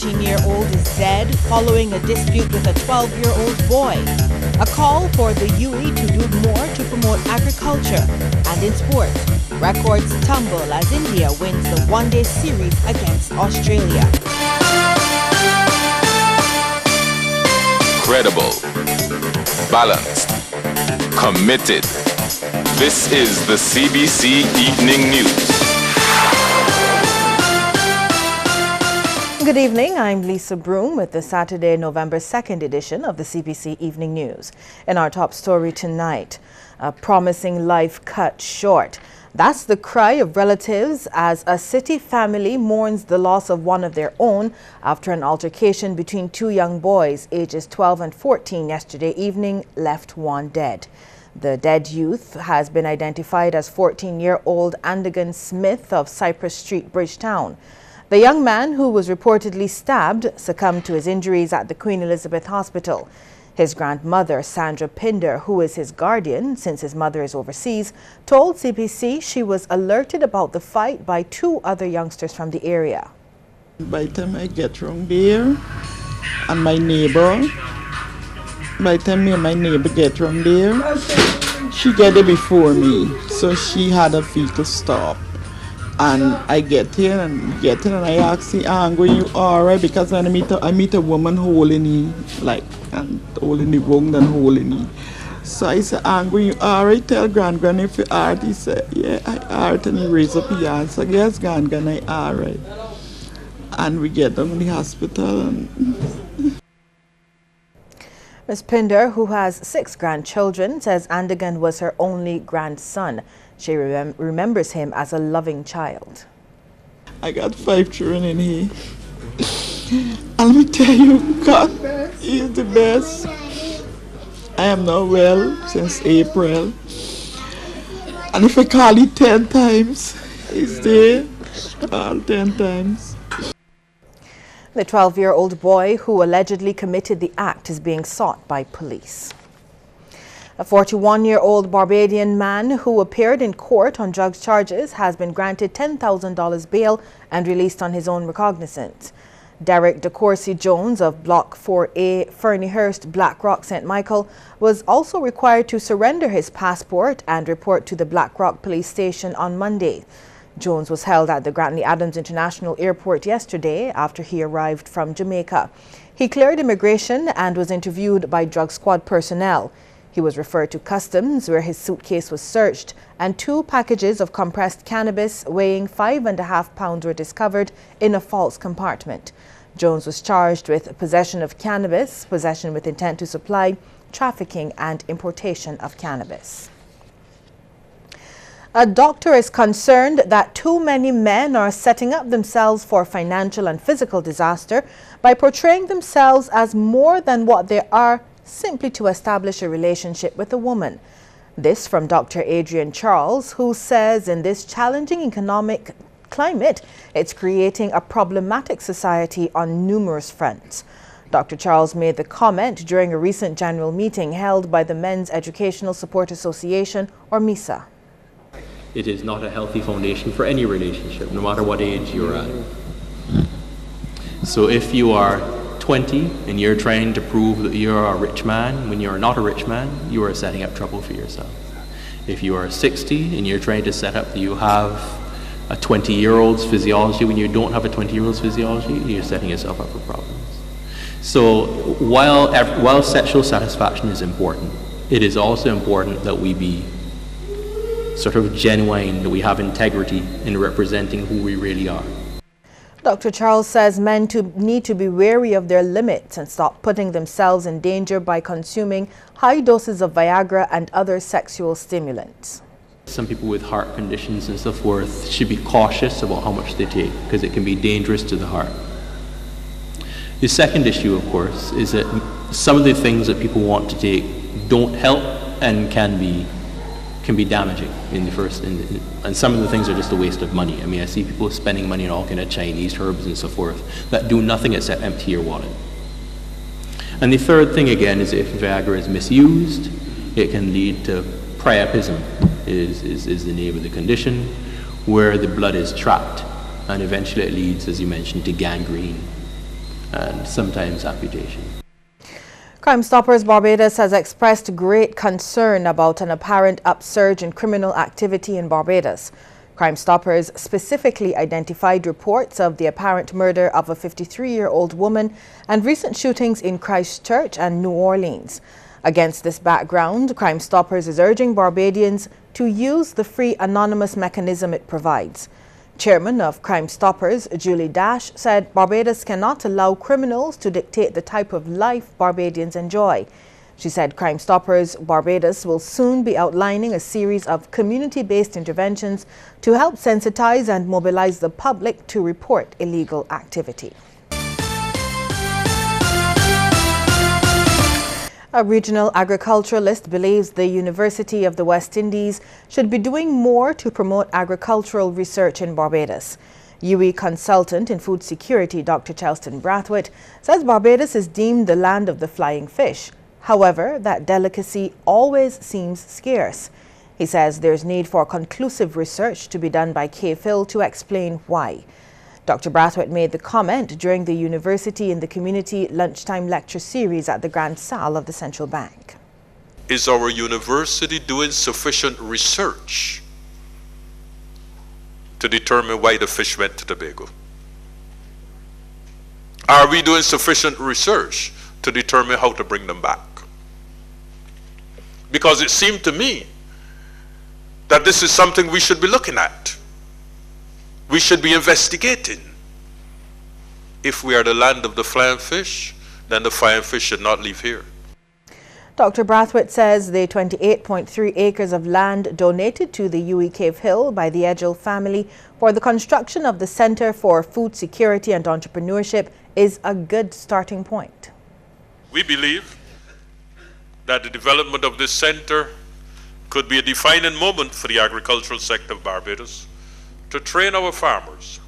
14-year-old is dead following a dispute with a 12-year-old boy. A call for the UAE to do more to promote agriculture. And in sport, records tumble as India wins the one-day series against Australia. Credible, balanced, committed. This is the CBC Evening News. Good evening, I'm Lisa Broom with the Saturday, November 2nd edition of the CBC Evening News. In our top story tonight, a promising life cut short. That's the cry of relatives as a city family mourns the loss of one of their own after an altercation between two young boys, ages 12 and 14, yesterday evening left one dead. The dead youth has been identified as 14-year-old Andigan Smith of Cypress Street, Bridgetown. The young man, who was reportedly stabbed, succumbed to his injuries at the Queen Elizabeth Hospital. His grandmother, Sandra Pinder, who is his guardian since his mother is overseas, told CBC she was alerted about the fight by two other youngsters from the area. By the time I get around there, and my neighbor, by the time me and my neighbor get around there, she get there before me, so she had a vehicle stop. And I get in and I ask the Angry, you alright? Because when I meet a woman holding me, like, and holding the wrong and holding me. So I said, Angry, you alright? Tell Gran if you alright. He said, yeah, I alright. And he raised up his hand. So yes, Gran, I alright. And we get them in the hospital. And Ms. Pinder, who has 6 grandchildren, says Andigan was her only grandson. She remembers him as a loving child. I got 5 children in here. And let me tell you, God is the best. I am not well since April. And if I call it 10 times, he's there all 10 times. The 12-year-old boy who allegedly committed the act is being sought by police. A 41-year-old Barbadian man who appeared in court on drugs charges has been granted $10,000 bail and released on his own recognizance. Derek DeCourcy Jones of Block 4A, Ferniehurst, Blackrock, St. Michael, was also required to surrender his passport and report to the Blackrock police station on Monday. Jones was held at the Grantley Adams International Airport yesterday after he arrived from Jamaica. He cleared immigration and was interviewed by drug squad personnel. He was referred to customs, where his suitcase was searched, and 2 packages of compressed cannabis weighing 5.5 pounds were discovered in a false compartment. Jones was charged with possession of cannabis, possession with intent to supply, trafficking, and importation of cannabis. A doctor is concerned that too many men are setting up themselves for financial and physical disaster by portraying themselves as more than what they are, simply to establish a relationship with a woman. This from Dr. Adrian Charles, who says in this challenging economic climate, it's creating a problematic society on numerous fronts. Dr. Charles made the comment during a recent general meeting held by the Men's Educational Support Association, or MESA. It is not a healthy foundation for any relationship, no matter what age you're at. So if you are 20 and you're trying to prove that you're a rich man when you're not a rich man, you are setting up trouble for yourself. If you are 60 and you're trying to set up that you have a 20-year-old's physiology when you don't have a 20-year-old's physiology, you're setting yourself up for problems. So while sexual satisfaction is important, it is also important that we be sort of genuine, that we have integrity in representing who we really are. Dr. Charles says men need to be wary of their limits and stop putting themselves in danger by consuming high doses of Viagra and other sexual stimulants. Some people with heart conditions and so forth should be cautious about how much they take, because it can be dangerous to the heart. The second issue, of course, is that some of the things that people want to take don't help and can be damaging in the first, and some of the things are just a waste of money. I mean, I see people spending money on all kind of Chinese herbs and so forth that do nothing except empty your wallet. And the third thing, again, is if Viagra is misused, it can lead to priapism, is the name of the condition, where the blood is trapped, and eventually it leads, as you mentioned, to gangrene. and sometimes amputation. Crime Stoppers Barbados has expressed great concern about an apparent upsurge in criminal activity in Barbados. Crime Stoppers specifically identified reports of the apparent murder of a 53-year-old woman and recent shootings in Christchurch and New Orleans. Against this background, Crime Stoppers is urging Barbadians to use the free anonymous mechanism it provides. Chairman of Crime Stoppers, Julie Dash, said Barbados cannot allow criminals to dictate the type of life Barbadians enjoy. She said Crime Stoppers Barbados will soon be outlining a series of community-based interventions to help sensitize and mobilize the public to report illegal activity. A regional agriculturalist believes the University of the West Indies should be doing more to promote agricultural research in Barbados. UE consultant in food security Dr. Charleston Brathwaite says Barbados is deemed the land of the flying fish. However, that delicacy always seems scarce. He says there's need for conclusive research to be done by KPhil to explain why. Dr. Brathwaite made the comment during the University in the Community Lunchtime Lecture Series at the Grand Salle of the Central Bank. Is our university doing sufficient research to determine why the fish went to Tobago? Are we doing sufficient research to determine how to bring them back? Because it seemed to me that this is something we should be looking at. We should be investigating. If we are the land of the flying fish, then the flying fish should not leave here. Dr. Brathwaite says the 28.3 acres of land donated to the UE KPhil by the Edgell family for the construction of the Center for Food Security and Entrepreneurship is a good starting point. We believe that the development of this center could be a defining moment for the agricultural sector of Barbados, to train our farmers,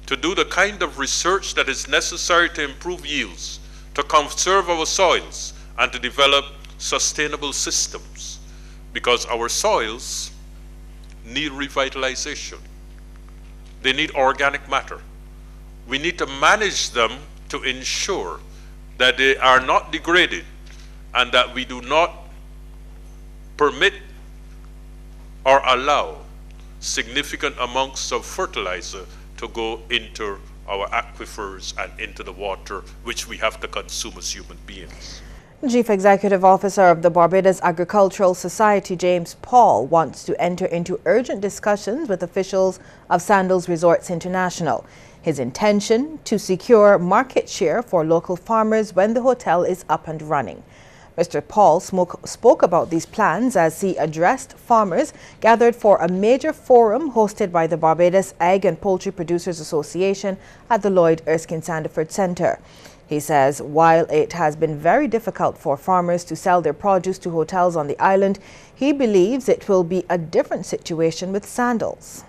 to do the kind of research that is necessary to improve yields, to conserve our soils, and to develop sustainable systems, because our soils need revitalization. They need organic matter. We need to manage them to ensure that they are not degraded and that we do not permit or allow significant amounts of fertilizer to go into our aquifers and into the water which we have to consume as human beings. Chief Executive Officer of the Barbados Agricultural Society, James Paul, wants to enter into urgent discussions with officials of Sandals Resorts International. His intention to secure market share for local farmers when the hotel is up and running. Mr. Paul spoke about these plans as he addressed farmers gathered for a major forum hosted by the Barbados Egg and Poultry Producers Association at the Lloyd Erskine Sandiford Centre. He says while it has been very difficult for farmers to sell their produce to hotels on the island, he believes it will be a different situation with Sandals.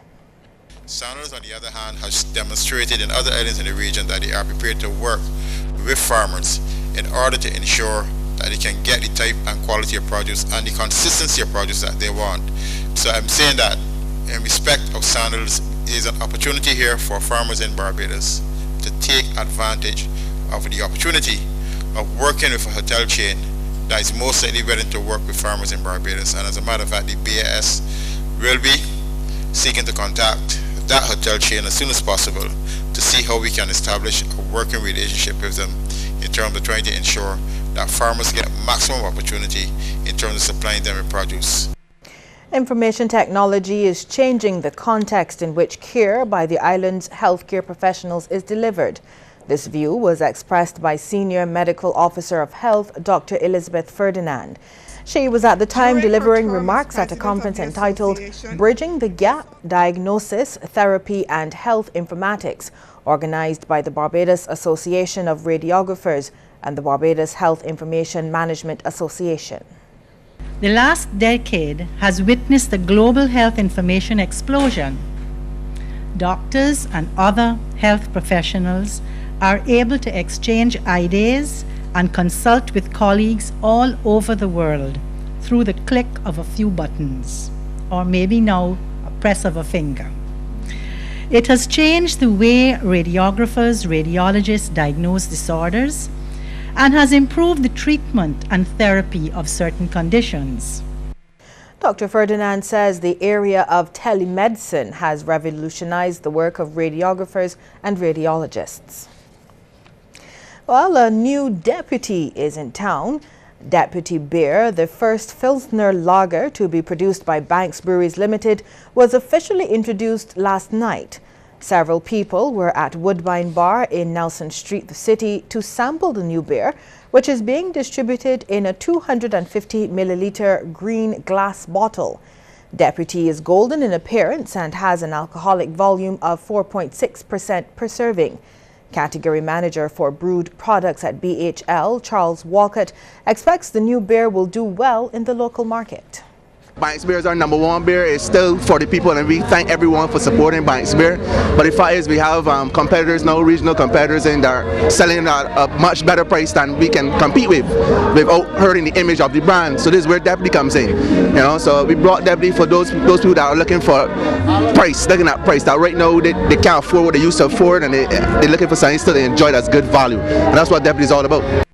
Sandals, on the other hand, has demonstrated in other islands in the region that they are prepared to work with farmers in order to ensure that they can get the type and quality of produce and the consistency of produce that they want. So I'm saying that in respect of Sandals, is an opportunity here for farmers in Barbados to take advantage of the opportunity of working with a hotel chain that is most likely willing to work with farmers in Barbados. And as a matter of fact, the BAS will be seeking to contact that hotel chain as soon as possible to see how we can establish a working relationship with them in terms of trying to ensure that farmers get maximum opportunity in terms of supplying them with produce. Information technology is changing the context in which care by the island's healthcare professionals is delivered. This view was expressed by Senior Medical Officer of Health, Dr. Elizabeth Ferdinand. She was at the time delivering remarks at a conference entitled Bridging the Gap, Diagnosis, Therapy and Health Informatics, organized by the Barbados Association of Radiographers and the Barbados Health Information Management Association. The last decade has witnessed a global health information explosion. Doctors and other health professionals are able to exchange ideas and consult with colleagues all over the world through the click of a few buttons, or maybe now a press of a finger. It has changed the way radiographers, radiologists diagnose disorders and has improved the treatment and therapy of certain conditions. Dr. Ferdinand says the area of telemedicine has revolutionized the work of radiographers and radiologists. Well, a new deputy is in town. Deputy Beer, the first Pilsner lager to be produced by Banks Breweries Limited, was officially introduced last night. Several people were at Woodbine Bar in Nelson Street, the city, to sample the new beer, which is being distributed in a 250 milliliter green glass bottle. Deputy is golden in appearance and has an alcoholic volume of 4.6% per serving. Category Manager for Brewed Products at BHL, Charles Walcott, expects the new beer will do well in the local market. Banks Beer is our #1 beer. It's still for the people, and we thank everyone for supporting Banks Beer. But the fact is, we have competitors now, regional competitors, and they're selling at a much better price than we can compete with, without hurting the image of the brand. So this is where Deputy comes in. You know, so we brought Deputy for those people that are looking for price, looking at price. That right now they can't afford what they used to afford, and they're looking for something still to enjoy that's good value. And that's what Deputy is all about.